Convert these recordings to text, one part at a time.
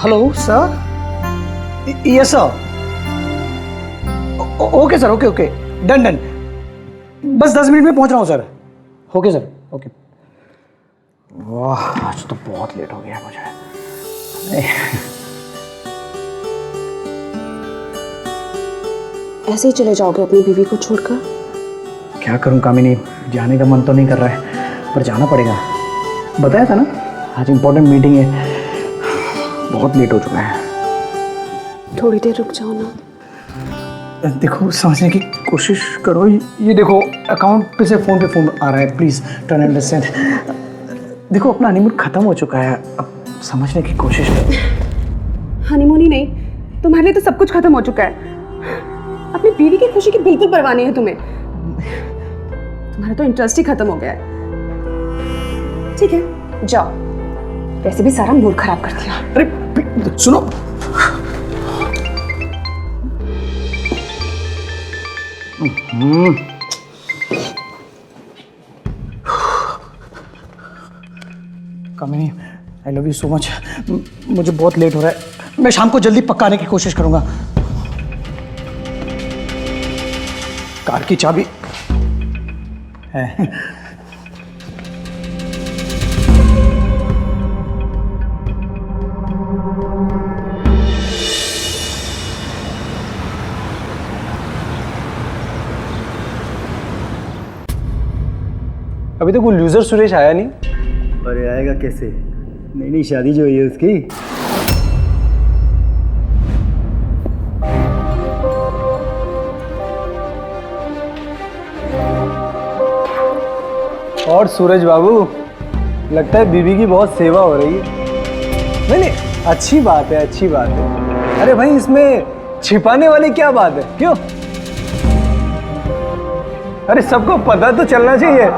Hello sir, yes sir, okay sir, okay okay, done done, बस 10 minute में पहुंच रहा हूँ सर। Okay sir, okay. वाह, आज तो बहुत लेट हो गया मुझे। ऐसे ही चले जाओगे अपनी बीवी को छोड़कर? क्या करूं कामिनी, जाने का मन तो नहीं कर रहा है पर जाना पड़ेगा। बताया था ना आज इम्पोर्टेंट मीटिंग है, बहुत लेट हो चुका है। थोड़ी देर रुक जाओ ना। देखो समझने की कोशिश करो, ये देखो अकाउंट पे से फोन आ रहा है, प्लीज टर्न अंडरस्टैंड। देखो अपना हनीमून खत्म हो चुका है, अब समझने की कोशिश करो। हनीमून ही नहीं, तुम्हारे लिए तो सब कुछ खत्म हो चुका है। अपनी बीवी की खुशी की बिल्कुल परवाह नहीं है तुम्हें। तुम्हारा तो इंटरेस्ट ही खत्म हो गया है। ठीक है जाओ, वैसे भी सारा मूड खराब कर दिया। अरे सुनो, Kamini I love you so much. मुझे बहुत लेट हो रहा है, मैं शाम को जल्दी पक्का आने की कोशिश करूंगा। कार की चाबी है। अभी तक वो लूजर सुरेश आया नहीं। अरे आएगा कैसे, नई नई शादी जो हुई है उसकी। और सूरज बाबू, लगता है बीवी की बहुत सेवा हो रही है। नहीं नहीं, अच्छी बात है, अच्छी बात है। अरे भाई इसमें छिपाने वाली क्या बात है, क्यों? अरे सबको पता तो चलना चाहिए।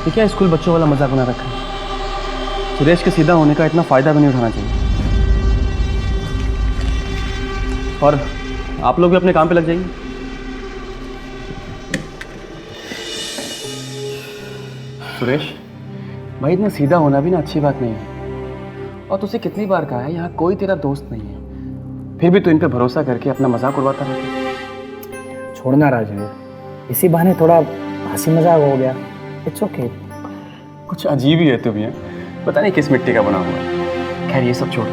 ये क्या स्कूल बच्चों वाला मजाक बना रखा है? सुरेश के सीधा होने का इतना फायदा भी नहीं उठाना चाहिए। और आप लोग भी अपने काम पे लग जाइए। सुरेश भाई, इतना सीधा होना भी ना अच्छी बात नहीं है। और तुझसे कितनी बार कहा है, यहाँ कोई तेरा दोस्त नहीं है, फिर भी तू इन पे भरोसा करके अपना मजाक उड़वाता रहता है। छोड़ना राजवीर, इसी बहाने थोड़ा हंसी मजाक हो गया। It's okay. कुछ अजीब ही है तू भी, है पता नहीं किस मिट्टी का बना हुआ है। खैर ये सब छोड़,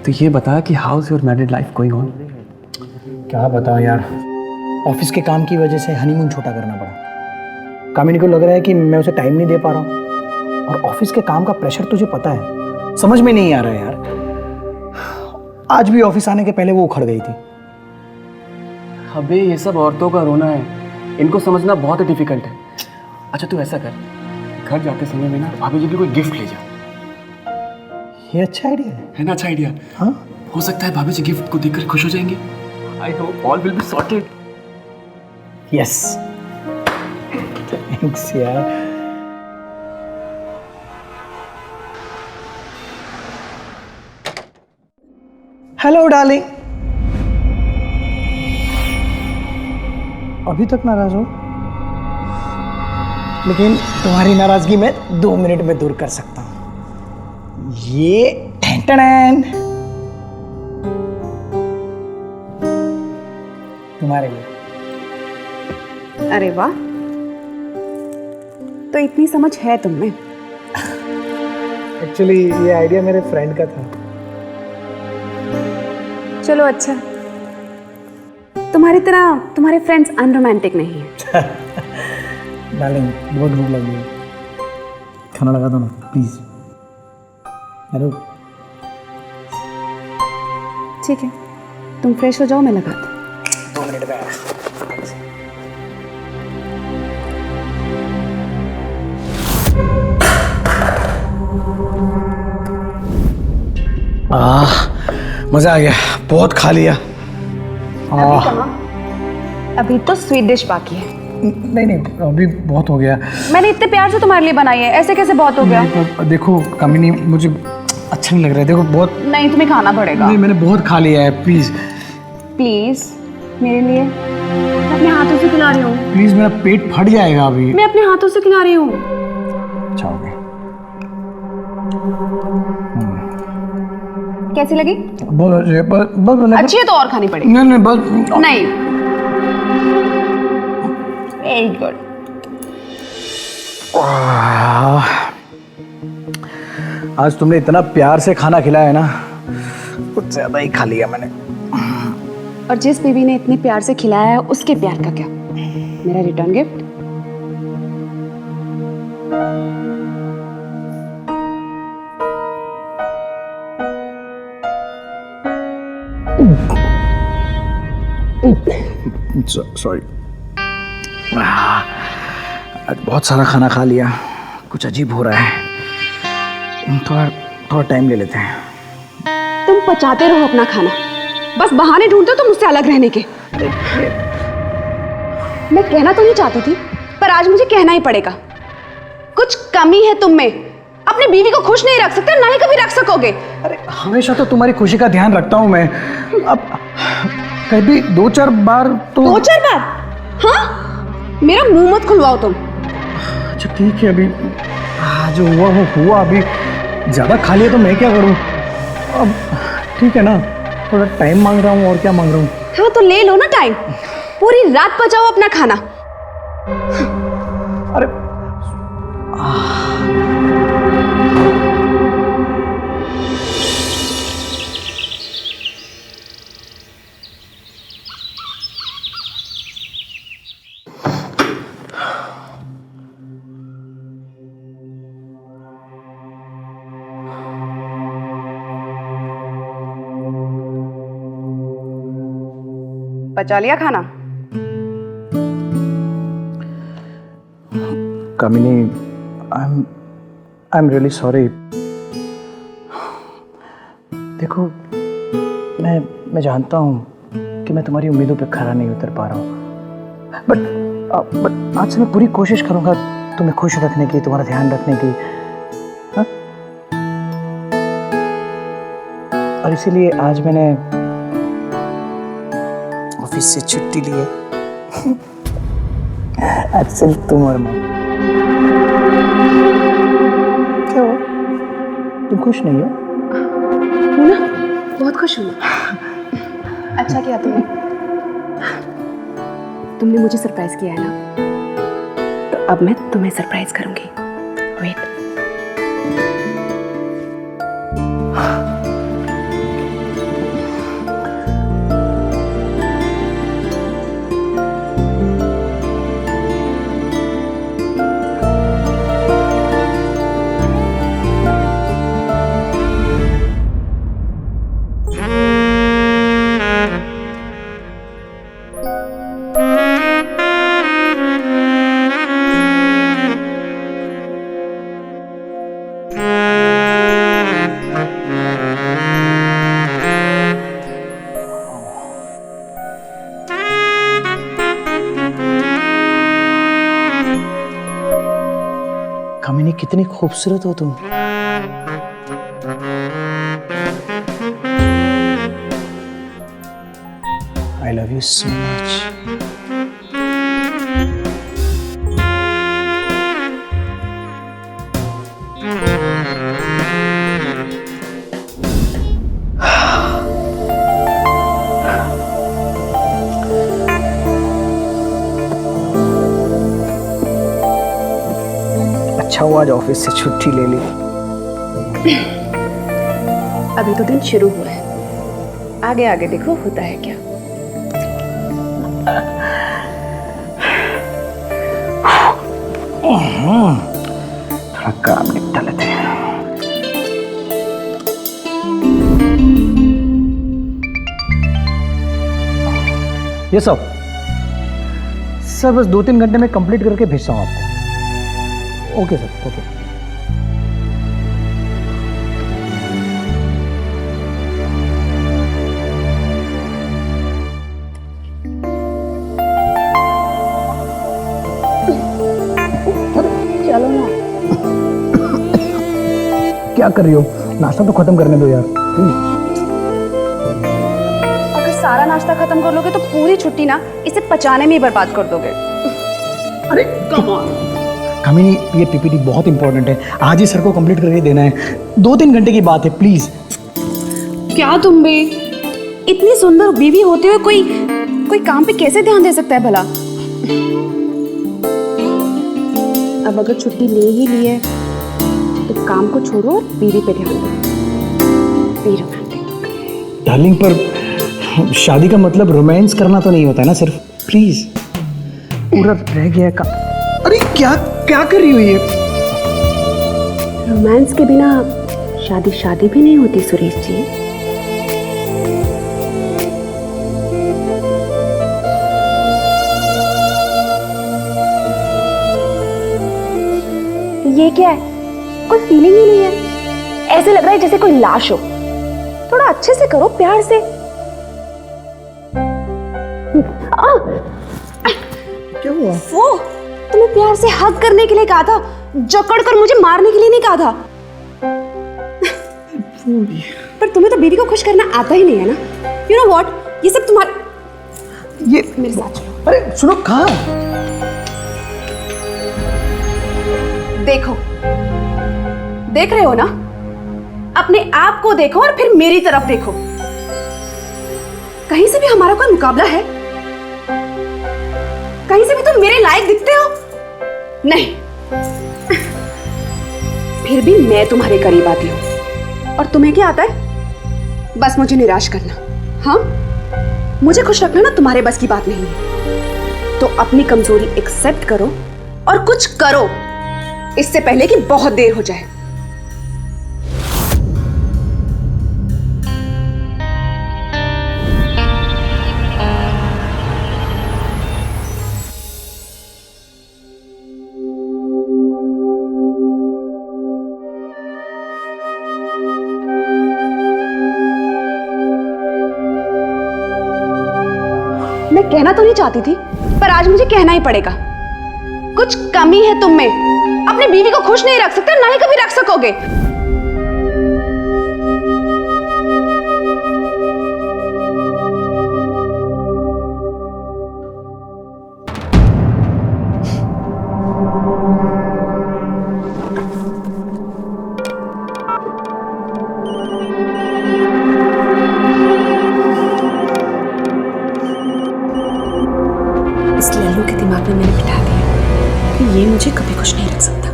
तो ये बता कि how is your married life going on? क्या बताओ यार, ऑफिस के काम की वजह से हनीमून छोटा करना पड़ा। कामिनी को लग रहा है कि मैं उसे टाइम नहीं दे पा रहा हूँ, और ऑफिस के काम का प्रेशर तुझे पता है, समझ में नहीं आ रहा है यार। आज भी ऑफिस आने के पहले वो उखड़ गई थी। अबे ये सब औरतों का रोना है, इनको समझना बहुत डिफिकल्ट है। अच्छा तू ऐसा कर, घर जाते समय में ना भाभी जी के लिए कोई गिफ्ट ले जा। ये अच्छा आइडिया है ना? अच्छा आइडिया। हाँ, हो सकता है भाभी जी गिफ्ट को देखकर खुश हो जाएंगे। I hope all will be sorted. Yes, thanks यार। हेलो डार्लिंग, अभी तक नाराज हो, लेकिन तुम्हारी नाराजगी मैं 2 मिनट में दूर कर सकता हूं। ये टन तुम्हारे लिए। अरे वाह, तो इतनी समझ है तुम में। एक्चुअली ये आइडिया मेरे फ्रेंड का था। चलो अच्छा, तुम्हारी तरह तुम्हारे फ्रेंड्स अनरोमांटिक नहीं है। डार्लिंग बहुत भूख लगी है, खाना लगा दो ना प्लीज। हेलो, ठीक है, तुम फ्रेश हो जाओ, मैं लगाती हूँ। 2 मिनट में। मजा आ गया, बहुत खा लिया। अभी तो स्वीट डिश बाकी है। नहीं नहीं, अभी बहुत हो गया। मैंने इतने प्यार से तुम्हारे लिए बनाई है, ऐसे कैसे बहुत हो गया? देखो कामिनी, मुझे अच्छा नहीं लग रहा है। देखो बहुत, नहीं तुम्हें खाना पड़ेगा। नहीं मैंने बहुत खा लिया है, प्लीज प्लीज मेरे लिए। अपने हाथों से खिला रही हूँ। प्लीज, मेरा पेट फट जाएगा अभी। मैं अपने हाथों से खिला रही हूँ। अच्छा हो गया। कैसी लगी? बस अच्छी है तो और खानी पड़ेगी। नहीं नहीं, बस नहीं, वेरी गुड। आज तुमने इतना प्यार से खाना खिलाया है ना, कुछ ज्यादा ही खा लिया मैंने। और जिस बेबी ने इतने प्यार से खिलाया है उसके प्यार का क्या, मेरा रिटर्न गिफ्ट। सॉरी, आज बहुत सारा खाना खा लिया, कुछ अजीब हो रहा है। थोड़ा टाइम ले लेते हैं। तुम पचाते रहो अपना खाना, बस बहाने ढूंढते हो तुम मुझसे अलग रहने के। मैं कहना तो नहीं चाहती थी, पर आज मुझे कहना ही पड़ेगा। कुछ कमी है तुम में, अपनी बीवी को खुश नहीं रख सकते, ना ही कभी रख सकोगे। अरे हमेशा तो तुम्हारी खुशी का ध्यान रखता हूँ मैं, अब कभी 2-4 बार तो। 2-4 बार? हाँ, मेरा मुंह मत खुलवाओ तुम। अच्छा ठीक है, अभी जो हुआ वो हुआ, अभी ज्यादा खा लिया तो मैं क्या करूँ। अब ठीक है ना, थोड़ा टाइम मांग रहा हूँ, और क्या मांग रहा हूँ। हाँ तो ले लो ना टाइम, पूरी रात पचाओ अपना खाना। अरे पचा लिया खाना? कामिनी, आई एम रियली सॉरी। देखो, मैं जानता हूँ कि मैं तुम्हारी उम्मीदों पे खरा नहीं उतर पा रहा हूँ, बट आज से मैं पूरी कोशिश करूँगा तुम्हें खुश रखने की, तुम्हारा ध्यान रखने की। हाँ? और इसीलिए आज मैंने ऑफिस से छुट्टी ली है। आज सिर्फ तुम और मैं। क्या हो? तुम खुश नहीं हो? हूँ ना, बहुत खुश हूँ। अच्छा किया तुमने मुझे सरप्राइज किया है ना, तो अब मैं तुम्हें सरप्राइज करूंगी। वेट। कामिनी, कितनी खूबसूरत हो तुम। आई लव यू सो मच। अच्छा हुआ आज ऑफिस से छुट्टी ले ली। अभी तो दिन शुरू हुआ है, आगे आगे देखो होता है क्या। थोड़ा काम निपटा लेते हैं। ये सब बस 2-3 घंटे में कंप्लीट करके भेजता हूँ आपको। Okay sir, okay. चलो ना। क्या कर रही हो? नाश्ता तो खत्म करने दो यार, प्लीज। अगर सारा नाश्ता खत्म कर लोगे तो पूरी छुट्टी ना इसे पचाने में ही बर्बाद कर दोगे। अरे कम ऑन कामिनी, ये पीपीटी बहुत इंपॉर्टेंट है, आज ही सर को कंप्लीट करके देना है। 2-3 घंटे की बात है, प्लीज। क्या तुम भी इतनी सुंदर बीवी होते हुए कोई काम पे कैसे ध्यान दे सकता है भला? अब अगर छुट्टी ले ही ली है तो काम को छोड़ो और बीवी पे ध्यान दो। Be romantic. डार्लिंग, पर शादी का मतलब रोमांस करना तो नहीं होता है ना सिर्फ, प्लीज। पूरा रह गया का। अरे क्या क्या कर रही हो ये? रोमांस के बिना शादी भी नहीं होती सुरेश जी। ये क्या है? कोई फीलिंग ही नहीं है, ऐसे लग रहा है जैसे कोई लाश हो। थोड़ा अच्छे से करो, प्यार से। क्या हुआ? वो तुम्हें प्यार से हग करने के लिए कहा था, जकड़ कर मुझे मारने के लिए नहीं कहा था। पर तुम्हें तो बीवी को खुश करना आता ही नहीं है ना। यू नो व्हाट, ये सब तुम्हारे। ये मेरे साथ चलो। अरे सुनो, कहाँ? देखो, देख रहे हो ना? अपने आप को देखो और फिर मेरी तरफ देखो। कहीं से भी हमारा कोई मुकाबला है? कहीं से भी तुम मेरे लायक दिखते हो? नहीं। फिर भी मैं तुम्हारे करीब आती हूं। और तुम्हें क्या आता है? बस मुझे निराश करना। हाँ, मुझे खुश रखना ना तुम्हारे बस की बात नहीं है। तो अपनी कमजोरी एक्सेप्ट करो और कुछ करो, इससे पहले कि बहुत देर हो जाए। मैं कहना तो नहीं चाहती थी, पर आज मुझे कहना ही पड़ेगा। कुछ कमी है तुम में। अपनी बीवी को खुश नहीं रख सकते, ना ही कभी रख सकोगे। इस लल्लू के दिमाग में मैंने बिठा दिया कि ये मुझे कभी खुश नहीं रख सकता।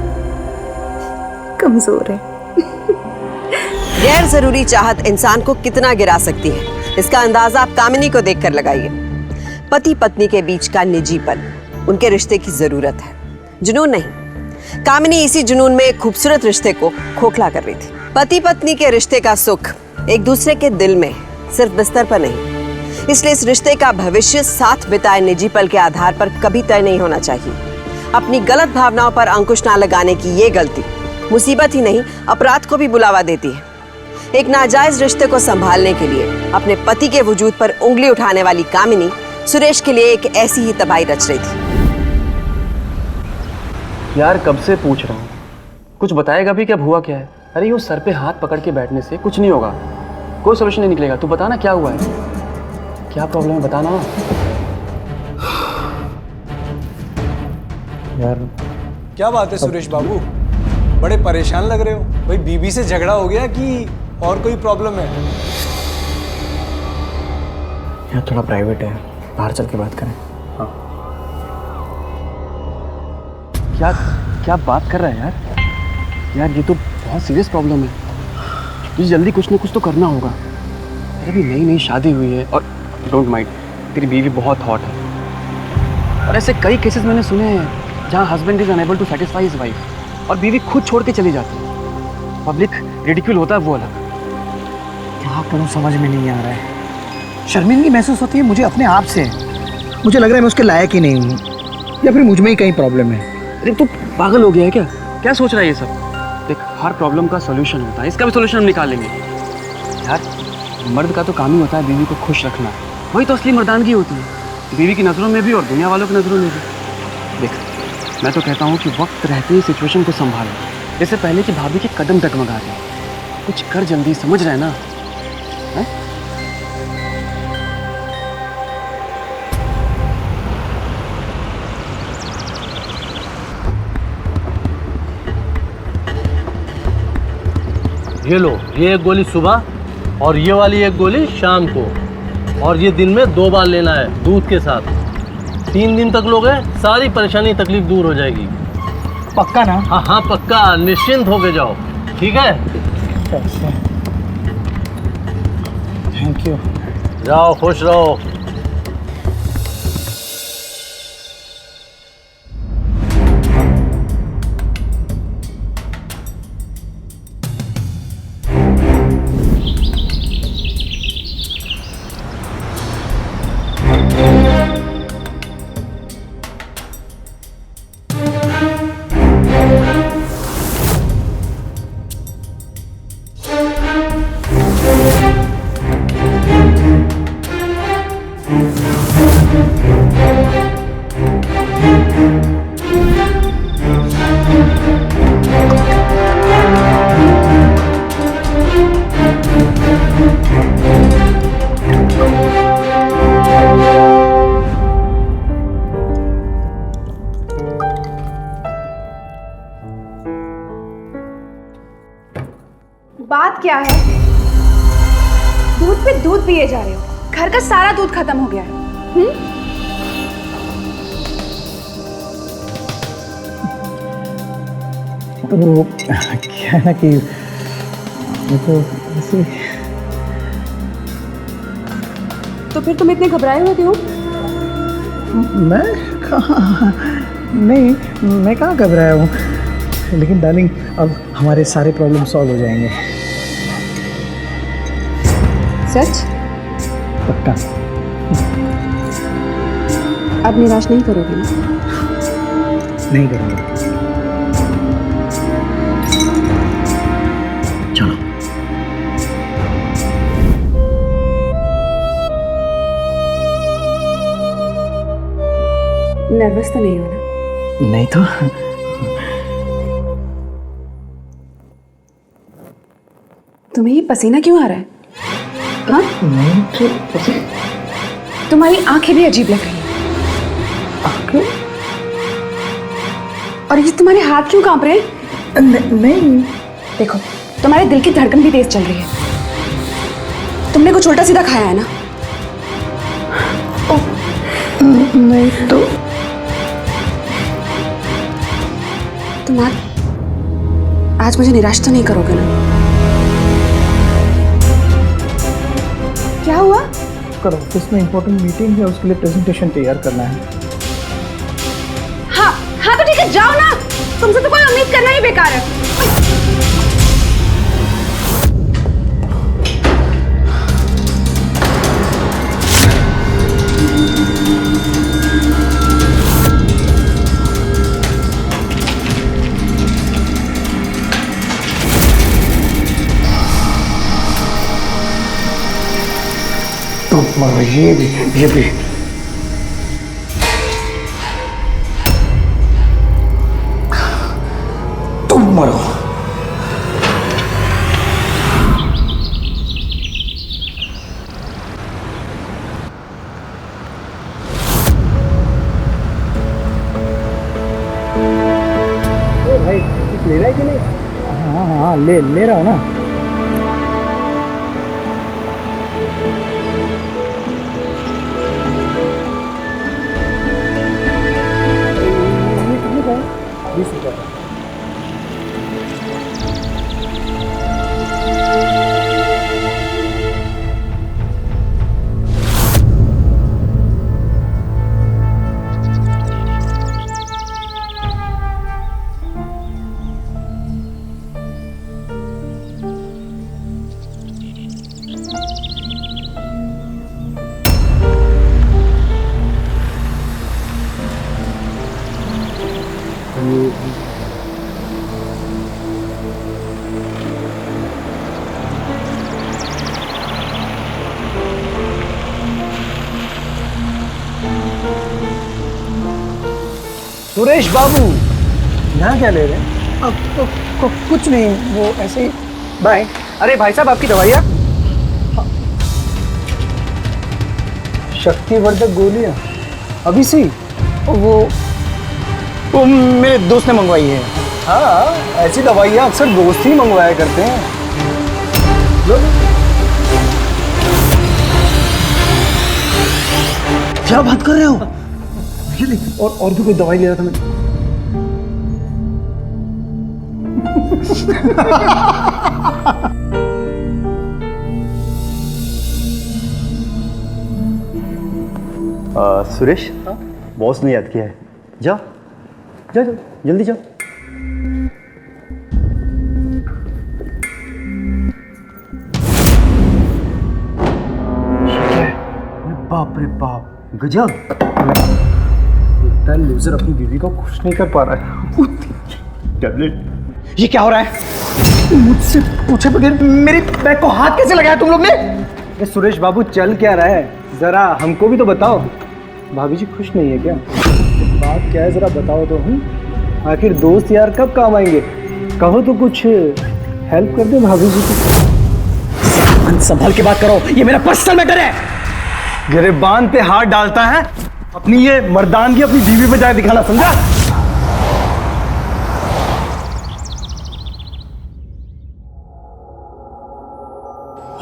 कमजोर है। गैर जरूरी चाहत इंसान को कितना गिरा सकती है, इसका अंदाजा आप कामिनी को देखकर लगाइए। पति पत्नी के बीच का निजीपन उनके रिश्ते की जरूरत है, जुनून नहीं। कामिनी इसी जुनून में एक खूबसूरत रिश्ते को खोखला कर रही थी। पति पत्नी के रिश्ते का सुख एक दूसरे के दिल में, सिर्फ बिस्तर पर नहीं। इसलिए इस रिश्ते का भविष्य साथ बिताए निजी पल के आधार पर कभी तय नहीं होना चाहिए। अपनी गलत भावनाओं पर अंकुश ना लगाने की ये गलती मुसीबत ही नहीं, अपराध को भी बुलावा देती है। एक नाजायज रिश्ते को संभालने के लिए अपने पति के वजूद पर उंगली उठाने वाली कामिनी सुरेश के लिए एक ऐसी ही तबाही रच रही थी। यार कब से पूछ रहा हूँ, कुछ बताएगा भी कि अब हुआ क्या है? अरे यूँ सर पे हाथ पकड़ के बैठने से कुछ नहीं होगा, कोई सोल्यूशन नहीं निकलेगा। तू बता ना क्या हुआ है, क्या प्रॉब्लम है, बताना यार। क्या बात है सुरेश बाबू, बड़े परेशान लग रहे हो। भाई बीबी से झगड़ा हो गया कि और कोई प्रॉब्लम है? यार थोड़ा प्राइवेट है, बाहर चल के बात करें। हाँ। क्या क्या बात कर रहा है यार? यार ये तो बहुत सीरियस प्रॉब्लम है, तुझे जल्दी कुछ ना कुछ तो करना होगा। अरे अभी नई नई शादी हुई है, और डोंट माइंड, तेरी बीवी बहुत हॉट है। और ऐसे कई केसेस मैंने सुने हैं जहाँ husband is unable to satisfy his wife और बीवी खुद छोड़ के चली जाती है। पब्लिक रिडिक्यूल होता है वो अलग। क्या करूं समझ में नहीं आ रहा है। शर्मिंदगी महसूस होती है मुझे अपने आप से। मुझे लग रहा है मैं उसके लायक ही नहीं हूँ, या फिर मुझ में ही कहीं प्रॉब्लम है। अरे तू पागल हो गया है क्या? क्या सोच रहा है ये सब? देख, हर प्रॉब्लम का सोल्यूशन होता है, इसका भी सोल्यूशन हम निकाल लेंगे। यार मर्द का तो काम ही होता है बीवी को खुश रखना, वही तो असली मर्दानगी होती है, बीवी की नज़रों में भी और दुनिया वालों की नज़रों में भी। देख, मैं तो कहता हूँ कि वक्त रहते ही सिचुएशन को संभालो, इससे पहले कि भाभी के कदम डगमगा जाए। कुछ कर जल्दी, समझ रहे ना? ये लो, ये एक गोली सुबह और ये वाली एक गोली शाम को, और ये दिन में 2 बार लेना है दूध के साथ। 3 दिन तक लोगे, सारी परेशानी तकलीफ दूर हो जाएगी। पक्का ना? हाँ हाँ पक्का, निश्चिंत होके जाओ, ठीक है? Thank you. जाओ, खुश रहो। बात क्या है? दूध पे दूध पिए जा रहे हो, घर का सारा दूध खत्म हो गया है। तो क्या है ना कि मैं तो ऐसे। तो फिर तुम इतने घबराए हुए क्यों? मैं कहाँ, नहीं मैं कहाँ घबराया हूँ, लेकिन डार्लिंग अब हमारे सारे प्रॉब्लम सॉल्व हो जाएंगे। सच? पक्का। अब निराश नहीं करोगे ना? नहीं करूँगा। चलो। नर्वस तो नहीं हो ना? नहीं तो। तुम्हें ये पसीना क्यों आ रहा है? हाँ? नहीं तो तुम्हारी आंखें भी अजीब लग रही हैं। और ये तुम्हारे हाथ क्यों कांप रहे हैं? नहीं। देखो, तुम्हारे दिल की धड़कन भी तेज चल रही है। तुमने कुछ उल्टा सीधा खाया है ना? नहीं तो। तुम आज मुझे निराश तो नहीं करोगे ना? क्या हुआ? कल ऑफिस में इम्पोर्टेंट मीटिंग है, उसके लिए प्रेजेंटेशन तैयार करना है। हाँ हाँ तो ठीक है, जाओ ना। तुमसे तो कोई उम्मीद करना ही बेकार है। तो ये भी तुम मरो। भाई कुछ ले रहा है कि नहीं? हाँ हाँ ले रहा हूँ ना। ये कितने का है? 20 रुपये का। सुरेश बाबू, यहाँ क्या ले रहे हैं? अब कुछ नहीं, वो ऐसे ही। बाय। अरे भाई साहब, आपकी दवाइयाँ? शक्तिवर्धक गोलियाँ अभी सी? वो मेरे दोस्त ने मंगवाई है। हाँ, ऐसी दवाइयाँ अक्सर दोस्त ही मंगवाया करते हैं। क्या बात कर रहे हो? ये ले, और भी कोई दवाई ले रहा था मैं। सुरेश, बॉस ने याद किया है। जाओ जाओ जाओ, जल्दी जाओ। बाप रे बाप, गजब। लगता है लूजर अपनी बीवी को खुश नहीं कर पा रहा है। टैबलेट। ये क्या हो रहा है? मुझसे पूछे बगैर मेरी बैग को हाथ कैसे लगाया तुम लोग ने? अरे सुरेश बाबू, चल क्या रहा है, जरा हमको भी तो बताओ। भाभी जी खुश नहीं है क्या? बात क्या है जरा बताओ तो। आखिर दोस्त यार कब काम आएंगे? कहो तो कुछ हेल्प कर दे भाभी जी की। संभल के बात करो, ये मेरा पर्सनल मैटर है। गिरेबान पे हाथ डालता है, अपनी ये मर्दानगी अपनी बीवी पे जाके दिखाना, समझा?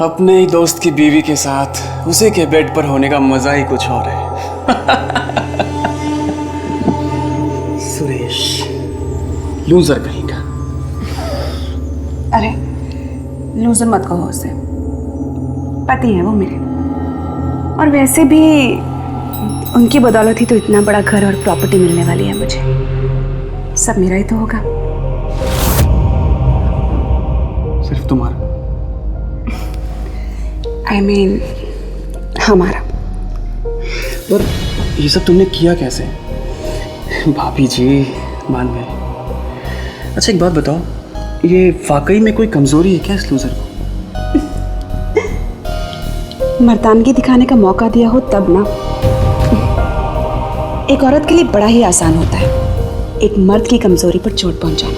अपने ही दोस्त की बीवी के साथ उसी के बेड पर होने का मजा ही कुछ और है। सुरेश, लूजर कहीं का। अरे लूजर मत कहो उसे, पति है वो मेरे, और वैसे भी उनकी बदौलत ही तो इतना बड़ा घर और प्रॉपर्टी मिलने वाली है मुझे। सब मेरा ही तो होगा। सिर्फ तुम्हारा? I mean, हमारा। पर ये सब तुमने किया कैसे? भाभी जी मान गए। अच्छा एक बात बताओ, ये वाकई में कोई कमजोरी है क्या इस लूजर को? मर्दानगी दिखाने का मौका दिया हो तब ना। एक औरत के लिए बड़ा ही आसान होता है एक मर्द की कमजोरी पर चोट पहुंचाना।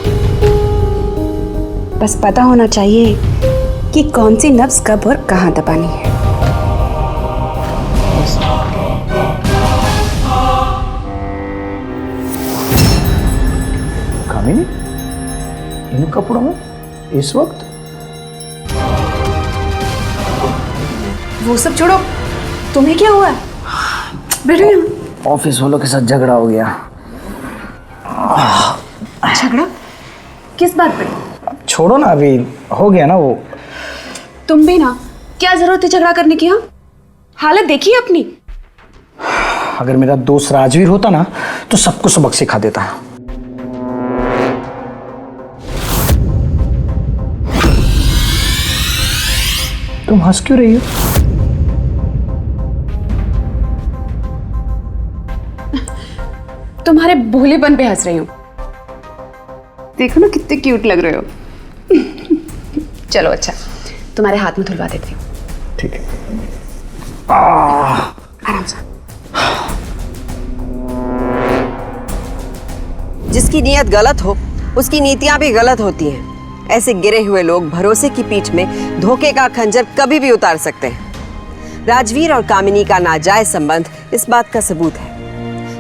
बस पता होना चाहिए कि कौन सी नब्ज कब और कहां दबानी है। कामिनी, इन कपड़ों में इस वक्त? वो सब छोड़ो, तुम्हें क्या हुआ? बैठो यहाँ। ऑफिस वालों के साथ झगड़ा हो गया। झगड़ा? किस बात पे? छोड़ो ना, अभी हो गया ना वो। तुम भी ना, क्या जरूरत है झगड़ा करने की? हाँ, हालत देखिए अपनी। अगर मेरा दोस्त राजवीर होता ना तो सबको सबक सिखा देता। तुम हंस क्यों रही हो? तुम्हारे भोलेपन पे हंस रही हूँ। देखो ना कितने क्यूट लग रहे हो। चलो अच्छा, तुम्हारे हाथ में धुलवा देती हूँ। ठीक है। आराम से। जिसकी नीयत गलत हो उसकी नीतियां भी गलत होती हैं। ऐसे गिरे हुए लोग भरोसे की पीठ में धोखे का खंजर कभी भी उतार सकते हैं। राजवीर और कामिनी का नाजायज संबंध इस बात का सबूत है।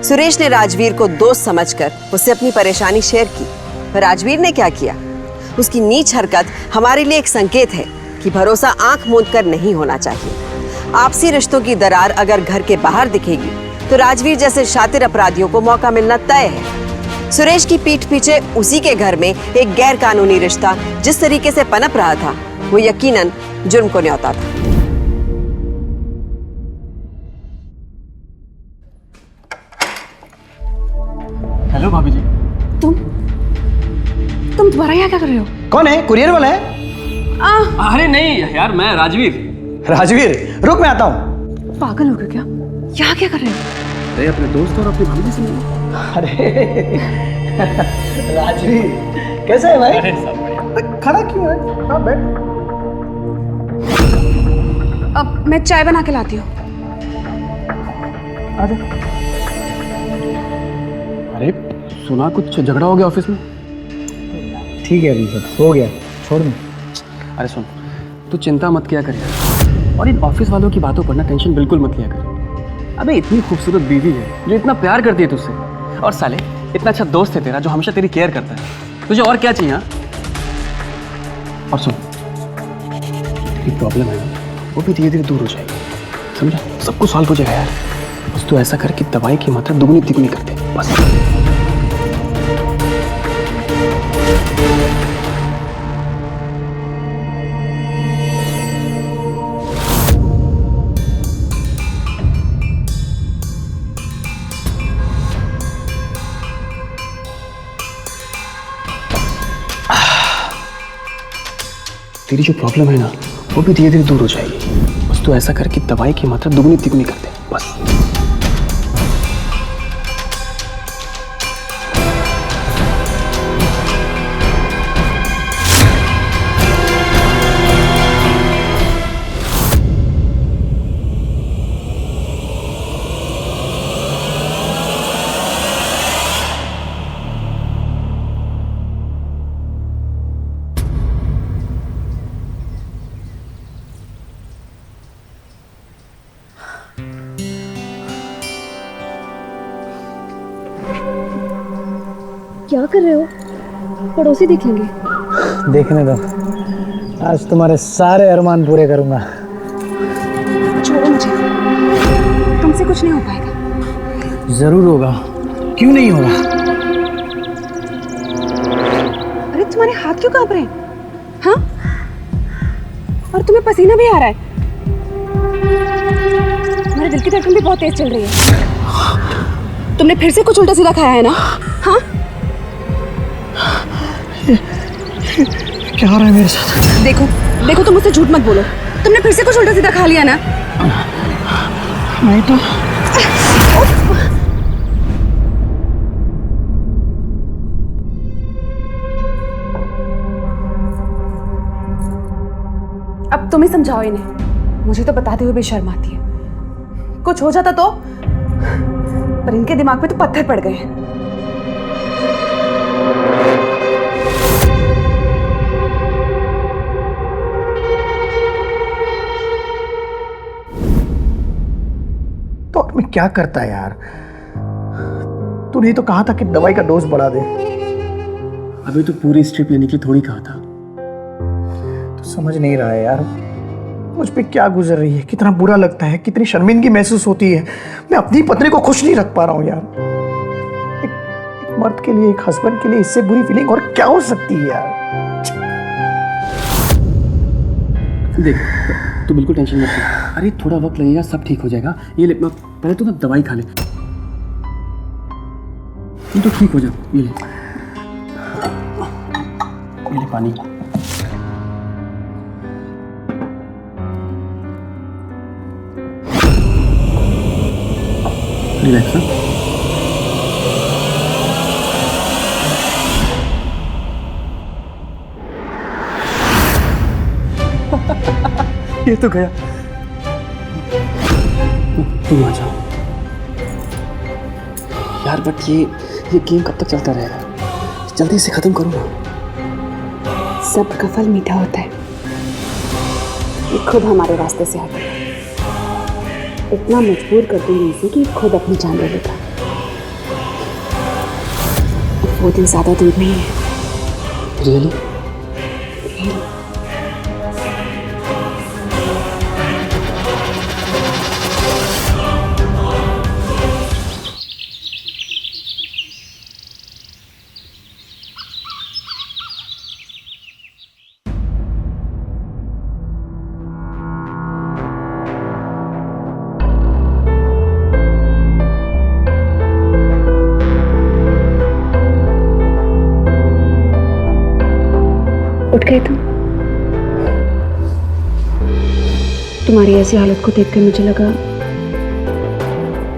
सुरेश ने राजवीर को दोस्त समझकर उससे अपनी परेशानी शेयर की, पर राजवीर ने क्या किया? उसकी नीच हरकत हमारे लिए एक संकेत है कि भरोसा आंख मूंद कर नहीं होना चाहिए। आपसी रिश्तों की दरार अगर घर के बाहर दिखेगी तो राजवीर जैसे शातिर अपराधियों को मौका मिलना तय है। सुरेश की पीठ पीछे उसी के घर में एक गैर कानूनी रिश्ता जिस तरीके से पनप रहा था वो यकीनन जुर्म को न्योता था। हेलो भाभी जी। तुम तुम्हारा यहाँ क्या कर रहे हो? कौन है? कुरियर वाला है? अरे नहीं यार, मैं राजवीर। राजवीर, रुक मैं आता हूँ। पागल हो गए क्या? यहाँ क्या कर रहे हो? अरे अपने दोस्त और अपनी भाभी से मिलो। अरे राजवीर, कैसा है भाई? खड़ा क्यों है? हाँ बैठ। अब मैं चाय बना के लाती हूँ। अरे सुना कुछ झगड़ा हो गया ऑफिस में? ठीक है, अभी सब हो गया, छोड़ दो। अरे सुन, तू चिंता मत किया कर यार, और इन ऑफिस वालों की बातों पर ना टेंशन बिल्कुल मत लिया कर। अबे इतनी खूबसूरत बीवी है जो इतना प्यार करती है तुझसे, और साले इतना अच्छा दोस्त है तेरा जो हमेशा तेरी केयर करता है। तुझे और क्या चाहिए? हाँ? और सुन, तेरी प्रॉब्लम है ना, वो भी धीरे धीरे दूर हो जाएगी, समझा? सब कुछ सॉल्व हो जाएगा यार। बस तू ऐसा कर कि दवाई की मात्रा दुगनी तिगुनी कर दे, बस। तेरी जो प्रॉब्लम है ना, वो भी धीरे धीरे दूर हो जाएगी। बस तू ऐसा कर कि दवाई की मात्रा दुगनी तिगुनी कर दे, बस। क्या कर रहे हो? पड़ोसी देख लेंगे। देखने दो, आज तुम्हारे सारे अरमान पूरे करूंगा। छोड़ो मुझे, तुमसे कुछ नहीं हो पाएगा। जरूर होगा, क्यों नहीं होगा? अरे तुम्हारे हाथ क्यों कांप रहे हैं? हाँ? और तुम्हें पसीना भी आ रहा है। तुम्हारे दिल की धड़कन भी बहुत तेज चल रही है। तुमने फिर से कुछ उल्टा सीधा खाया है ना? हाँ? क्या हो रहा है मेरे साथ? देखो देखो, तुम मुझसे झूठ मत बोलो। तुमने फिर से कुछ उल्टा सीधा खा लिया ना? नहीं तो। अब तुम ही समझाओ इन्हें, मुझे तो बताते हुए भी शर्म आती है। कुछ हो जाता तो, पर इनके दिमाग पे तो पत्थर पड़ गए हैं। तो अब मैं क्या करता यार? तूने तो कहा था कि दवाई का डोज बढ़ा दे। अभी तो पूरी स्ट्रिप लेने की थोड़ी कहा था। तो समझ नहीं रहा है यार, मुझ पे क्या गुजर रही है, कितना बुरा लगता है, कितनी शर्मिंदगी महसूस होती है। मैं अपनी पत्नी को खुश नहीं रख पा रहा हूँ यार। एक मर्द के लिए, एक हस्बैंड के लिए इससे बुरी फीलिंग और क्या हो सकती है यार? देख, तू बिल्कुल टेंशन मत ले। अरे थोड़ा वक्त लगेगा, सब ठीक हो जाएगा। ये ले, पहले तो ना दवाई खा ले, तो ठीक हो जा। ये ले पानी। रिलैक्स। ये तो गया। तुम आ जाओ यार, बट ये गेम कब तक चलता रहेगा? जल्दी से खत्म करो ना। सब्र का फल मीठा होता है, ये खुद हमारे रास्ते से हटे। इतना मजबूर कर दूंगी इसे कि खुद अपनी जान ले लेगा। वो दिन ज्यादा दूर नहीं है। रियली? उठ गए तुम? तुम्हारी ऐसी हालत को देखकर मुझे लगा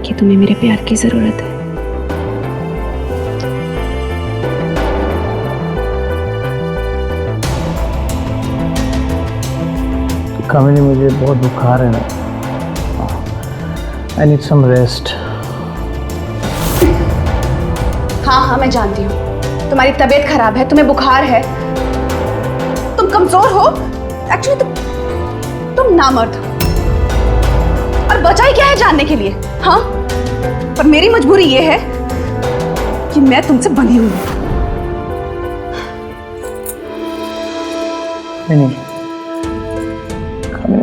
कि तुम्हें मेरे प्यार की जरूरत है। कामिनी, मुझे बहुत बुखार है ना, आई नीड सम रेस्ट। हाँ हाँ, मैं जानती हूँ तुम्हारी तबीयत खराब है, तुम्हें बुखार है, तुम कमजोर हो। एक्चुअली तुम नामर्द हो, और बचा ही क्या है जानने के लिए? हाँ, पर मेरी मजबूरी ये है कि मैं तुमसे बंधी हुई हूं। नहीं,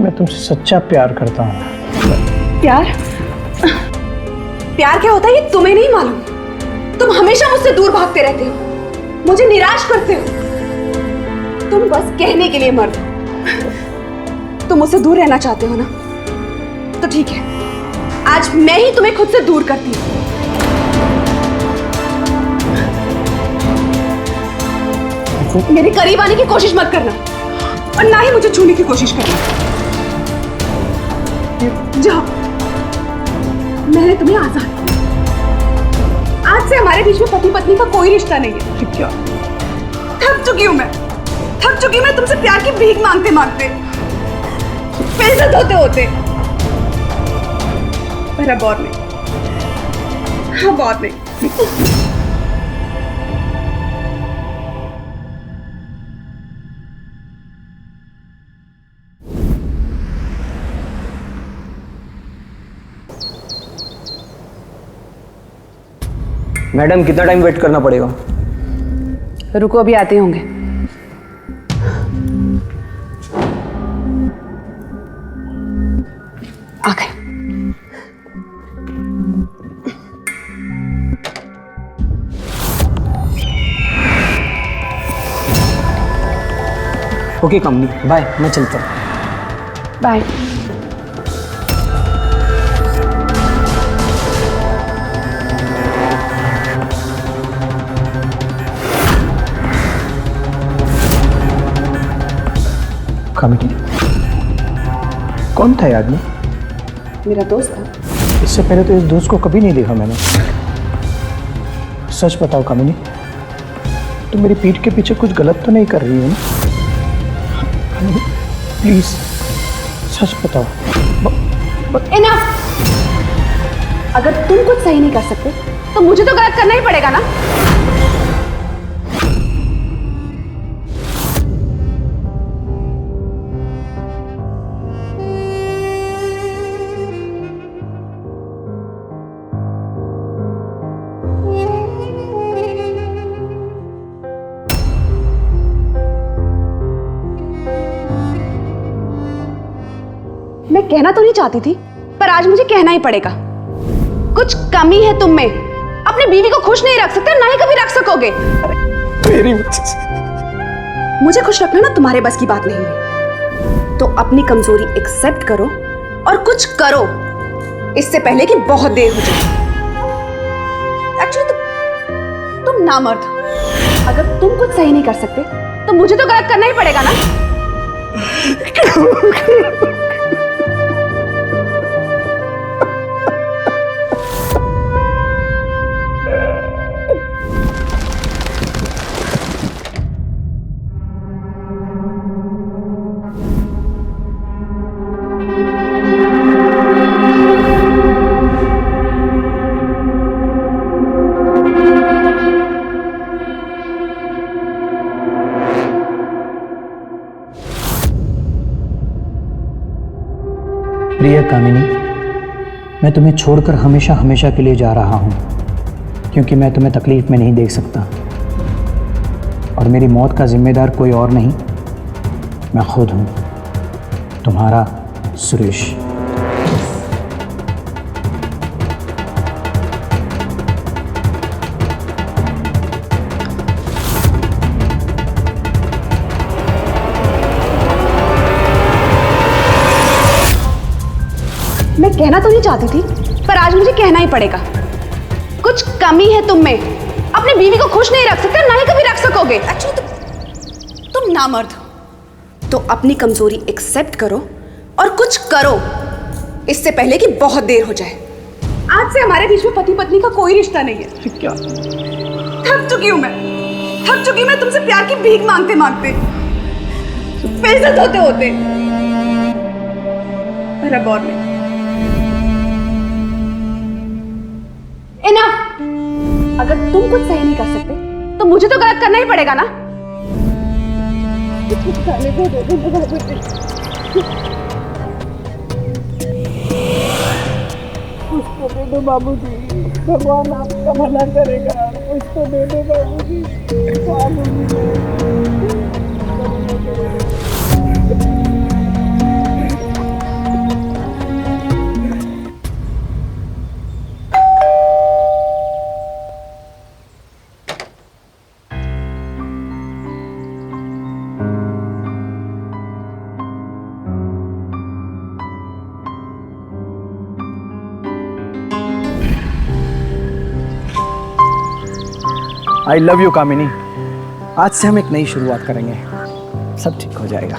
मैं तुमसे सच्चा प्यार करता हूँ। प्यार? प्यार क्या होता है ये तुम्हें नहीं मालूम। तुम हमेशा मुझसे दूर भागते रहते हो, मुझे निराश करते हो। तुम बस कहने के लिए मर्द हो। तुम मुझसे दूर रहना चाहते हो ना, तो ठीक है, आज मैं ही तुम्हें खुद से दूर करती हूँ। मेरे करीब आने की कोशिश मत करना और ना ही मुझे छूने की कोशिश करना। जाओ, मैंने तुम्हें आजाद किया। आज से हमारे बीच में पति पत्नी का कोई रिश्ता नहीं है। क्या? थक चुकी हूं मैं, थक चुकी हूं मैं तुमसे प्यार की भीख मांगते मांगते, बेइज्जत होते होते। पर अब और नहीं, अब और नहीं। मैडम कितना टाइम वेट करना पड़ेगा? रुको, अभी आते होंगे। आ गए। ओके कामिनी, बाय, मैं चलता हूँ। बाय। कामिनी, कौन था ये आदमी? मेरा दोस्त था। इससे पहले तो इस दोस्त को कभी नहीं देखा मैंने। सच बताओ कामिनी, तुम मेरी पीठ के पीछे कुछ गलत तो नहीं कर रही हो ना? प्लीज सच बताओ। इनफ। अगर तुम कुछ सही नहीं कर सकते तो मुझे तो गलत करना ही पड़ेगा ना। मैं कहना तो नहीं चाहती थी, पर आज मुझे कहना ही पड़ेगा। कुछ कमी है तुम में। अपनी बीवी को खुश नहीं रख सकते, ना ही कभी रख सकोगे। मेरी वजह से। मुझे खुश रखना ना तुम्हारे बस की बात नहीं है। तो अपनी कमजोरी एक्सेप्ट करो और कुछ करो, इससे पहले कि बहुत देर हो जाए। एक्चुअली तुम नामर्द हो। अगर तुम कुछ सही नहीं कर सकते तो मुझे तो गलत करना ही पड़ेगा ना। प्रिय कामिनी, मैं तुम्हें छोड़कर हमेशा हमेशा के लिए जा रहा हूं, क्योंकि मैं तुम्हें तकलीफ में नहीं देख सकता। और मेरी मौत का जिम्मेदार कोई और नहीं, मैं खुद हूं, तुम्हारा सुरेश। मैं कहना तो नहीं चाहती थी, पर आज मुझे कहना ही पड़ेगा। कुछ कमी है तुम में। अपनी बीवी को खुश नहीं रख सकते, ना ही कभी रख सकोगे। एक्चुअली तुम नामर्द हो। तो अपनी कमजोरी एक्सेप्ट करो और कुछ करो, इससे पहले कि बहुत देर हो जाए। आज से हमारे बीच में पति पत्नी का कोई रिश्ता नहीं है। क्या? थक चुकी हूं मैं, थक चुकी हूं मैं तुमसे प्यार की भीख मांगते मांगते, बेइज्जत होते होते। पर अब और नहीं। इनफ। अगर तुम कुछ सही नहीं कर सकते तो मुझे तो गलत करना ही पड़ेगा ना। उसको दे दो बाबूजी, भगवान आपका भला करेगा। उसको दे दो बाबूजी, बाबूजी। आई लव यू कामिनी। आज से हम एक नई शुरुआत करेंगे, सब ठीक हो जाएगा।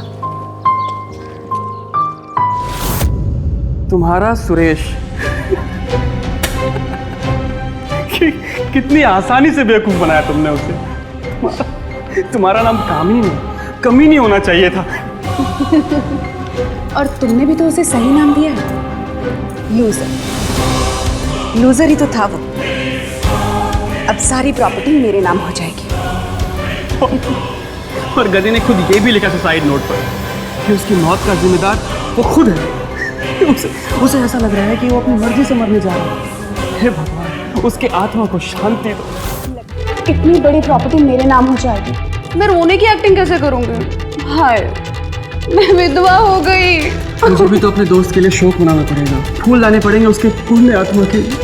तुम्हारा सुरेश कितनी आसानी से बेवकूफ बनाया तुमने उसे। तुम्हारा नाम कामिनी नहीं, कमी नहीं होना चाहिए था। और तुमने भी तो उसे सही नाम दिया है, लूजर। लूजर ही तो था वो। अब सारी प्रॉपर्टी मेरे नाम हो जाएगी। और गधे ने खुद ये भी लिखा सुसाइड नोट पर कि उसकी मौत का जिम्मेदार वो खुद है। उसे ऐसा लग रहा है कि वो अपनी मर्जी से मरने जा रहा है। हे भगवान, उसके आत्मा को शांति दो। इतनी बड़ी प्रॉपर्टी मेरे नाम हो जाएगी, मैं रोने की एक्टिंग कैसे करूंगी? हाय, मैं विधवा हो गई। मुझे भी तो अपने दोस्त के लिए शोक मनाना पड़ेगा, फूल लाने पड़ेंगे उसके पुण्य आत्मा के लिए।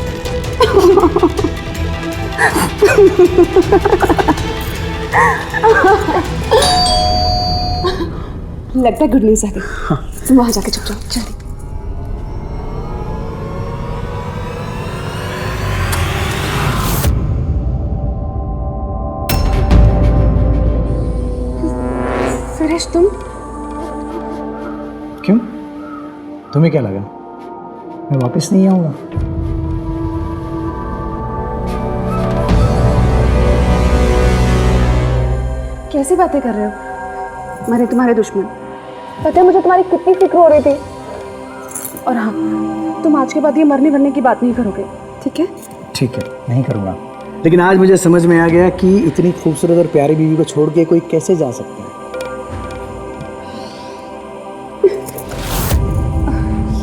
लगता है गुड न्यूज़ आ गई। तुम वहां जाके चुप जाओ जल्दी। सुरेश, तुम क्यों? तुम्हें क्या लगा मैं वापस नहीं आऊंगा? कैसी बातें कर रहे हो? मैंने तुम्हारे दुश्मन, पता है मुझे तुम्हारी कितनी फिक्र हो रही थी। और हाँ, तुम आज के बाद ये मरने वरने की बात नहीं करोगे, ठीक है? ठीक है, नहीं करूंगा। लेकिन आज मुझे समझ में आ गया कि इतनी खूबसूरत और प्यारी बीवी को छोड़ के कोई कैसे जा सकता है।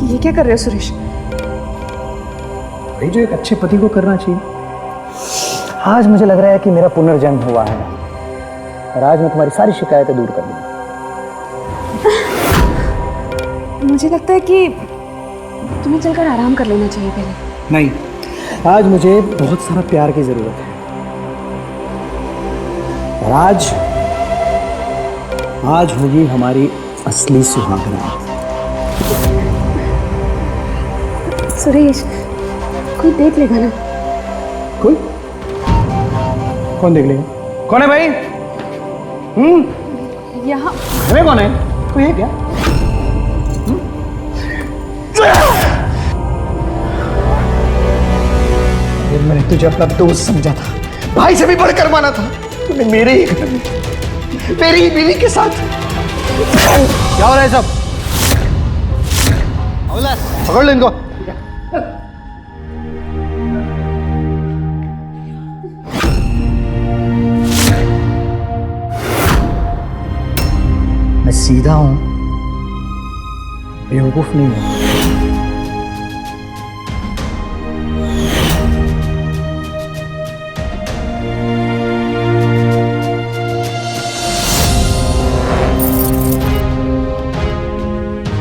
ये क्या कर रहे हो सुरेश? भाई, जो एक अच्छे पति को करना चाहिए। आज मुझे लग रहा है कि मेरा पुनर्जन्म हुआ है और आज मैं तुम्हारी सारी शिकायतें दूर कर दूंगा। मुझे लगता है कि तुम्हें चलकर आराम कर लेना चाहिए पहले। नहीं, आज मुझे बहुत सारा प्यार की जरूरत है। और आज होगी हमारी असली सुहागरात। सुरेश, कोई देख लेगा ना? कोई? कौन देख लेगा? कौन है भाई? यहाँ हमें कौन है? कोई है क्या? मैंने तुझे अपना दोस्त समझा था, भाई से भी बढ़कर माना था। तूने मेरे ही घर में, मेरी ही बीवी के साथ। क्या हो रहा है सब? पकड़ लो इनको। मैं सीधा हूं, बेवकूफ नहीं हूं।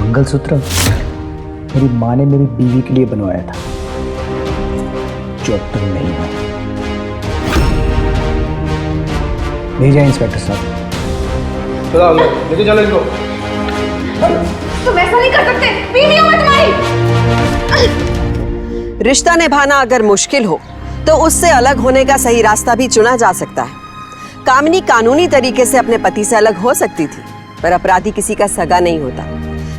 मंगलसूत्र मेरी माँ ने मेरी बीवी के लिए बनवाया था, जो अब तुम नहीं हो। ले जाए इंस्पेक्टर साहब। लेके चलो इनको। तुम ऐसा नहीं कर सकते, बीवी हूं मैं तुम्हारी। रिश्ता निभाना अगर मुश्किल हो तो उससे अलग होने का सही रास्ता भी चुना जा सकता है। कामिनी कानूनी तरीके से अपने पति से अलग हो सकती थी, पर अपराधी किसी का सगा नहीं होता।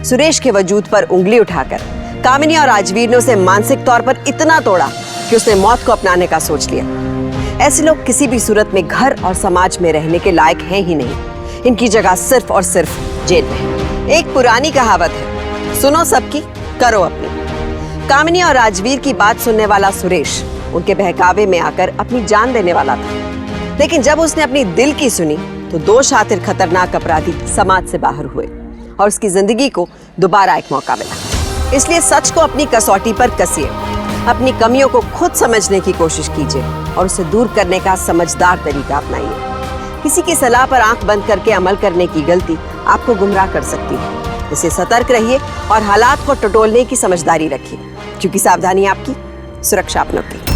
सुरेश के वजूद पर उंगली उठाकर कामिनी और राजवीर ने उसे मानसिक तौर पर इतना तोड़ा कि उसने मौत को अपनाने का सोच लिया। ऐसे लोग किसी भी सूरत में घर और समाज में रहने के लायक हैं ही नहीं। इनकी जगह सिर्फ और सिर्फ जेल में है। एक पुरानी कहावत है, सुनो सबकी, करो अपनी। कामिनी और राजवीर की बात सुनने वाला सुरेश उनके बहकावे में आकर अपनी जान देने वाला था, लेकिन जब उसने अपनी दिल की सुनी तो दो शातिर खतरनाक अपराधी समाज से बाहर हुए और उसकी जिंदगी को दोबारा एक मौका मिला। इसलिए सच को अपनी कसौटी पर कसिए, अपनी कमियों को खुद समझने की कोशिश कीजिए और उसे दूर करने का समझदार तरीका अपनाइए। किसी की सलाह पर आंख बंद करके अमल करने की गलती आपको गुमराह कर सकती है। इससे सतर्क रहिए और हालात को टटोलने की समझदारी रखिए, क्योंकि सावधानी आपकी, सुरक्षा अपनों की।